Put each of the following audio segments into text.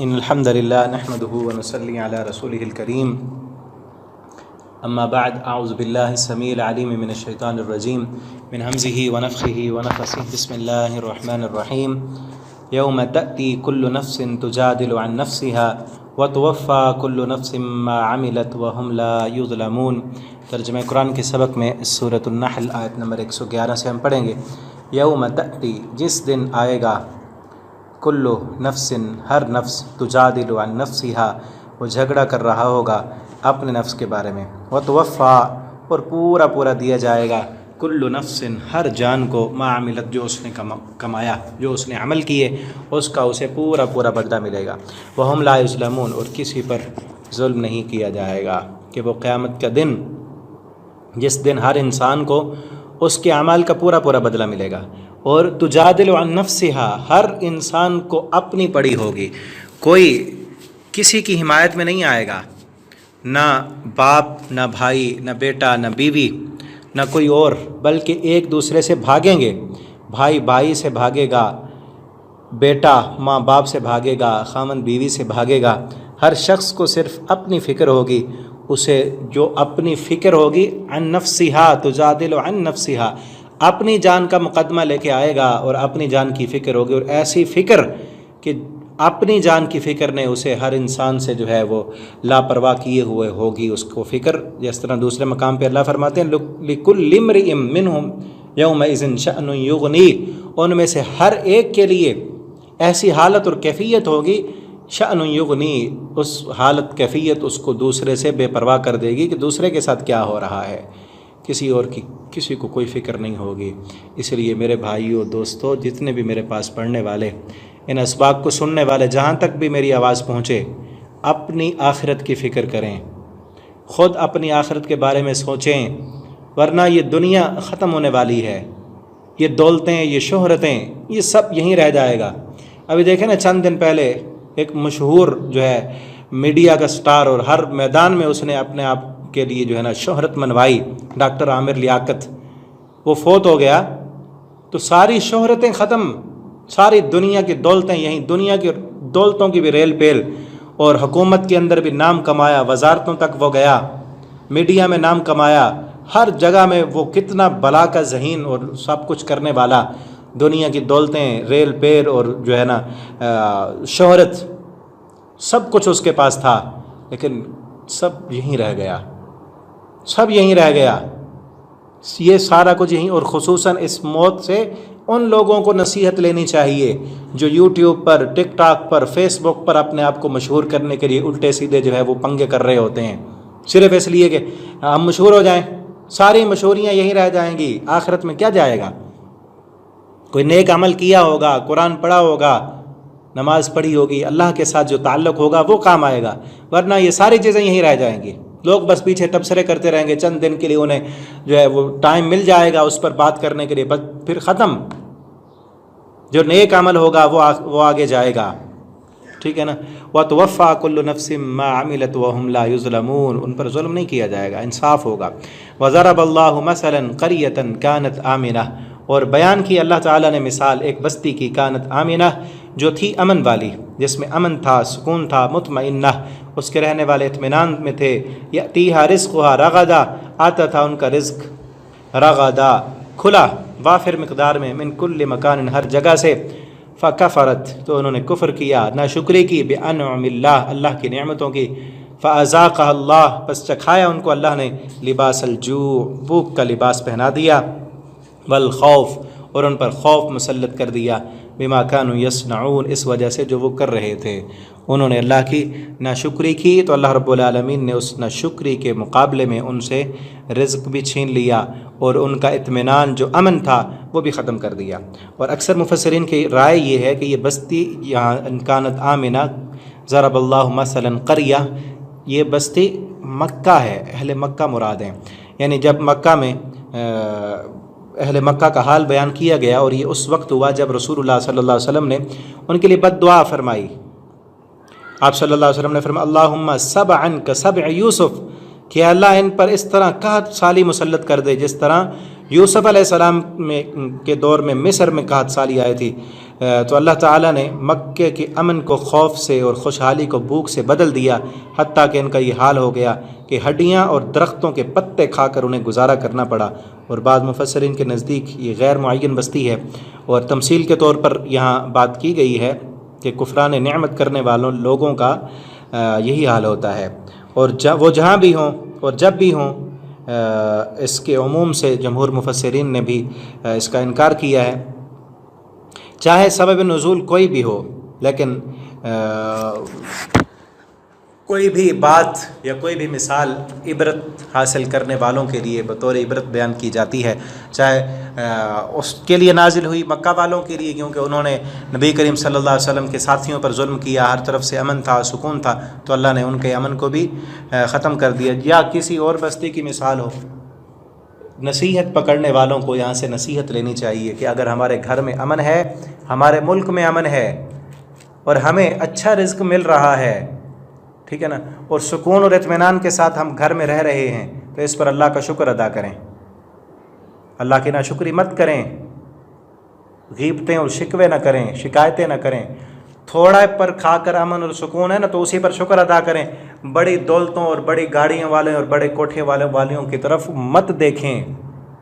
ان الحمد لله نحمده ونصلي على رسوله الكريم اما بعد اعوذ بالله السميع العليم من الشيطان الرجيم من همزه ونفخه ونفثه بسم الله الرحمن الرحيم يوم تأتي كل نفس تجادل عن نفسها وتوفى كل نفس ما عملت وهم لا يظلمون۔ ترجمہ قرآن کے سبق میں سورۃ النحل آیت نمبر 111 سے ہم پڑھیں گے۔ یوم تأتی، جس دن آئے گا، کل نفس، ہر نفس، تجادل عن نفسها، وہ جھگڑا کر رہا ہوگا اپنے نفس کے بارے میں، وتوفى، اور پورا دیا جائے گا، کل نفس، ہر جان کو، ما عملت، جو اس نے کمایا، جو اس نے عمل کیے، اس کا اسے پورا بدلہ ملے گا، وہم لا یظلمون، اور کسی پر ظلم نہیں کیا جائے گا۔ کہ وہ قیامت کا دن، جس دن ہر انسان کو اس کے اعمال کا پورا بدلہ ملے گا، اور تجادل عن نفسها، ہر انسان کو اپنی پڑی ہوگی، کوئی کسی کی حمایت میں نہیں آئے گا، نہ باپ، نہ بھائی، نہ بیٹا، نہ بیوی، نہ کوئی اور، بلکہ ایک دوسرے سے بھاگیں گے۔ بھائی بھائی سے بھاگے گا، بیٹا ماں باپ سے بھاگے گا، خامند بیوی سے بھاگے گا۔ ہر شخص کو صرف اپنی فکر ہوگی، اسے جو اپنی فکر ہوگی، عن نفسها، تجادل عن نفسها، اپنی جان کا مقدمہ لے کے آئے گا اور اپنی جان کی فکر ہوگی، اور ایسی فکر کہ اپنی جان کی فکر نے اسے ہر انسان سے جو ہے وہ لاپرواہ کیے ہوئے ہوگی اس کو فکر۔ جس طرح دوسرے مقام پہ اللہ فرماتے ہیں لِكُلِّ امْرِئٍ مِّنْهُمْ يَوْمَئِذٍ شَأْنٌ يُغْنِيهِ، ان میں سے ہر ایک کے لیے ایسی حالت اور کیفیت ہوگی، شأن یغنی، اس حالت کیفیت اس کو دوسرے سے بے پرواہ کر دے گی کہ دوسرے کے ساتھ کیا ہو رہا ہے، کسی اور کی کسی کو کوئی فکر نہیں ہوگی۔ اس لیے میرے بھائیوں، دوستو، جتنے بھی میرے پاس پڑھنے والے، ان اسباق کو سننے والے، جہاں تک بھی میری آواز پہنچے، اپنی آخرت کی فکر کریں، خود اپنی آخرت کے بارے میں سوچیں، ورنہ یہ دنیا ختم ہونے والی ہے، یہ دولتیں، یہ شہرتیں، یہ سب یہیں رہ جائے گا۔ ابھی دیکھیں نا، چند دن پہلے ایک مشہور جو ہے میڈیا کا سٹار، اور ہر میدان میں اس نے اپنے آپ کے لیے جو ہے نا شہرت منوائی، ڈاکٹر عامر لیاقت، وہ فوت ہو گیا تو ساری شہرتیں ختم، ساری دنیا کی دولتیں یہیں، دنیا کی دولتوں کی بھی ریل پیل، اور حکومت کے اندر بھی نام کمایا، وزارتوں تک وہ گیا، میڈیا میں نام کمایا، ہر جگہ میں وہ کتنا بلا کا ذہین اور سب کچھ کرنے والا، دنیا کی دولتیں، ریل پیل اور جو ہے نا شہرت، سب کچھ اس کے پاس تھا، لیکن سب یہیں رہ گیا، سب یہیں رہ گیا، یہ سارا کچھ یہیں۔ اور خصوصاً اس موت سے ان لوگوں کو نصیحت لینی چاہیے جو یوٹیوب پر، ٹک ٹاک پر، فیس بک پر اپنے آپ کو مشہور کرنے کے لیے الٹے سیدھے جو ہے وہ پنگے کر رہے ہوتے ہیں، صرف اس لیے کہ ہم مشہور ہو جائیں۔ ساری مشہوریاں یہیں رہ جائیں گی، آخرت میں کیا جائے گا؟ کوئی نیک عمل کیا ہوگا، قرآن پڑھا ہوگا، نماز پڑھی ہوگی، اللہ کے ساتھ جو تعلق ہوگا وہ کام آئے گا، ورنہ یہ ساری چیزیں یہیں رہ جائیں گی۔ لوگ بس پیچھے تبصرے کرتے رہیں گے، چند دن کے لیے انہیں جو ہے وہ ٹائم مل جائے گا اس پر بات کرنے کے لیے، بس پھر ختم۔ جو نیک عمل ہوگا وہ آگے جائے گا، ٹھیک ہے نا۔ وَتُوَفَّى كُلُّ نَفْسٍ مَّا عَمِلَتْ وَهُمْ لَا يُظْلَمُونَ، ان پر ظلم نہیں کیا جائے گا، انصاف ہوگا۔ وَضَرَبَ اللَّهُ مَثَلًا قَرْيَةً كَانَتْ آمِنَةً، اور بیان کی اللہ تعالیٰ نے مثال ایک بستی کی، کانت آمنہ، جو تھی امن والی، جس میں امن تھا، سکون تھا، مطمئنہ، اس کے رہنے والے اطمینان میں تھے، یأتیہا رزقہا رغدا، آتا تھا ان کا رزق رغدا، کھلا، وافر مقدار میں، من کل مکان، ہر جگہ سے، فکفرت، تو انہوں نے کفر کیا، ناشکری کی، بانعم اللہ، اللہ کی نعمتوں کی، فاذاقہا اللہ، پس چکھایا ان کو اللہ نے، لباس الجوع، بھوک کا لباس پہنا دیا، والخوف، اور ان پر خوف مسلط کر دیا، بما كانوا یصنعون، اس وجہ سے جو وہ کر رہے تھے، انہوں نے اللہ کی ناشکری کی تو اللہ رب العالمین نے اس ناشکری کے مقابلے میں ان سے رزق بھی چھین لیا، اور ان کا اطمینان جو امن تھا وہ بھی ختم کر دیا۔ اور اکثر مفسرین کی رائے یہ ہے کہ یہ بستی یہاں کانت آمنہ، ضرب اللہ مثلا قریہ، یہ بستی مکہ ہے، اہل مکہ مراد ہیں، یعنی جب مکہ میں اہل مکہ کا حال بیان کیا گیا، اور یہ اس وقت ہوا جب رسول اللہ صلی اللہ علیہ وسلم نے ان کے لیے بد دعا فرمائی۔ آپ صلی اللہ علیہ وسلم نے فرمایا اللہم سبعا کسبع یوسف، کہ اللہ ان پر اس طرح قحط سالی مسلط کر دے جس طرح یوسف علیہ السلام کے دور میں مصر میں قحط سالی آئی تھی، تو اللہ تعالیٰ نے مکے کے امن کو خوف سے اور خوشحالی کو بھوک سے بدل دیا، حتیٰ کہ ان کا یہ حال ہو گیا کہ ہڈیاں اور درختوں کے پتے کھا کر انہیں گزارا کرنا پڑا۔ اور بعض مفسرین کے نزدیک یہ غیر معین بستی ہے، اور تمثیل کے طور پر یہاں بات کی گئی ہے کہ کفران نعمت کرنے والوں لوگوں کا یہی حال ہوتا ہے، اور وہ جہاں بھی ہوں اور جب بھی ہوں۔ اس کے عموم سے جمہور مفسرین نے بھی اس کا انکار کیا ہے، چاہے سبب نزول کوئی بھی ہو، لیکن کوئی بھی بات یا کوئی بھی مثال عبرت حاصل کرنے والوں کے لیے بطور عبرت بیان کی جاتی ہے، چاہے اس کے لیے نازل ہوئی مکہ والوں کے لیے، کیونکہ انہوں نے نبی کریم صلی اللہ علیہ وسلم کے ساتھیوں پر ظلم کیا، ہر طرف سے امن تھا، سکون تھا، تو اللہ نے ان کے امن کو بھی ختم کر دیا۔ یا کسی اور بستی کی مثال ہو، نصیحت پکڑنے والوں کو یہاں سے نصیحت لینی چاہیے کہ اگر ہمارے گھر میں امن ہے، ہمارے ملک میں امن ہے، اور ہمیں اچھا رزق مل رہا ہے، ٹھیک ہے نا، اور سکون اور اطمینان کے ساتھ ہم گھر میں رہ رہے ہیں، تو اس پر اللہ کا شکر ادا کریں، اللہ کی ناشکری مت کریں، غیبتیں اور شکوے نہ کریں، شکایتیں نہ کریں۔ تھوڑا پر کھا کر امن اور سکون ہے نا، تو اسی پر شکر ادا کریں۔ بڑی دولتوں اور بڑی گاڑیوں والے اور بڑے کوٹھے والیوں کی طرف مت دیکھیں،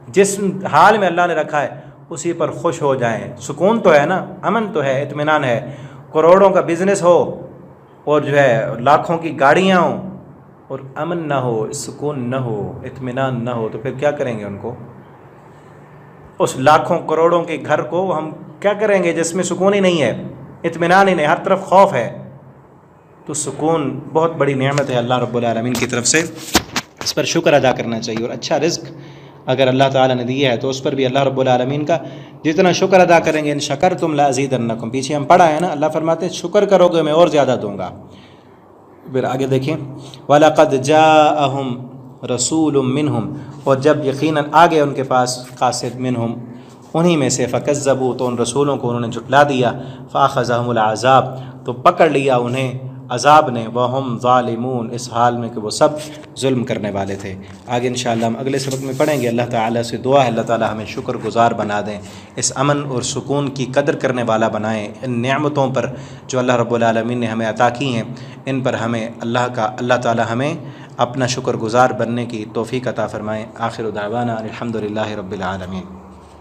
جس حال میں اللہ نے رکھا ہے اسی پر خوش ہو جائیں۔ سکون تو ہے نا، امن تو ہے، اطمینان ہے۔ کروڑوں کا بزنس ہو اور جو ہے لاکھوں کی گاڑیاں ہوں اور امن نہ ہو، سکون نہ ہو، اطمینان نہ ہو، تو پھر کیا کریں گے ان کو؟ اس لاکھوں کروڑوں کے گھر کو ہم کیا کریں گے جس میں سکون ہی نہیں ہے، اطمینان ہی نہیں، ہر طرف خوف ہے؟ تو سکون بہت بڑی نعمت ہے اللہ رب العالمین کی طرف سے، اس پر شکر ادا کرنا چاہیے۔ اور اچھا رزق اگر اللہ تعالیٰ نے دیا ہے تو اس پر بھی اللہ رب العالمین کا جتنا شکر ادا کریں گے، ان شکرتم لازیدنکم، پیچھے ہم پڑھا ہے نا، اللہ فرماتے ہیں شکر کرو گے میں اور زیادہ دوں گا۔ پھر آگے دیکھیں، وَلَقَدْ جَاءَهُمْ رَسُولٌ مِّنْهُمْ، اور جب یقیناً آگے ان کے پاس قاصد منہم، انہی میں سے، فَكَذَّبُوا، تو ان رسولوں کو انہوں نے جھٹلا دیا، فَأَخَذَهُمُ الْعَذَابُ، تو پکڑ لیا انہیں عذاب نے، وَهُمْ ظَالِمُونَ، اس حال میں کہ وہ سب ظلم کرنے والے تھے۔ آگے انشاءاللہ ہم اگلے سبق میں پڑھیں گے۔ اللہ تعالیٰ سے دعا ہے اللہ تعالیٰ ہمیں شکر گزار بنا دیں، اس امن اور سکون کی قدر کرنے والا بنائیں، ان نعمتوں پر جو اللہ رب العالمین نے ہمیں عطا کی ہیں، ان پر ہمیں اللہ تعالیٰ ہمیں اپنا شکر گزار بننے کی توفیق عطا فرمائیں۔ آخر دعوانا الحمدللہ رب العالمین۔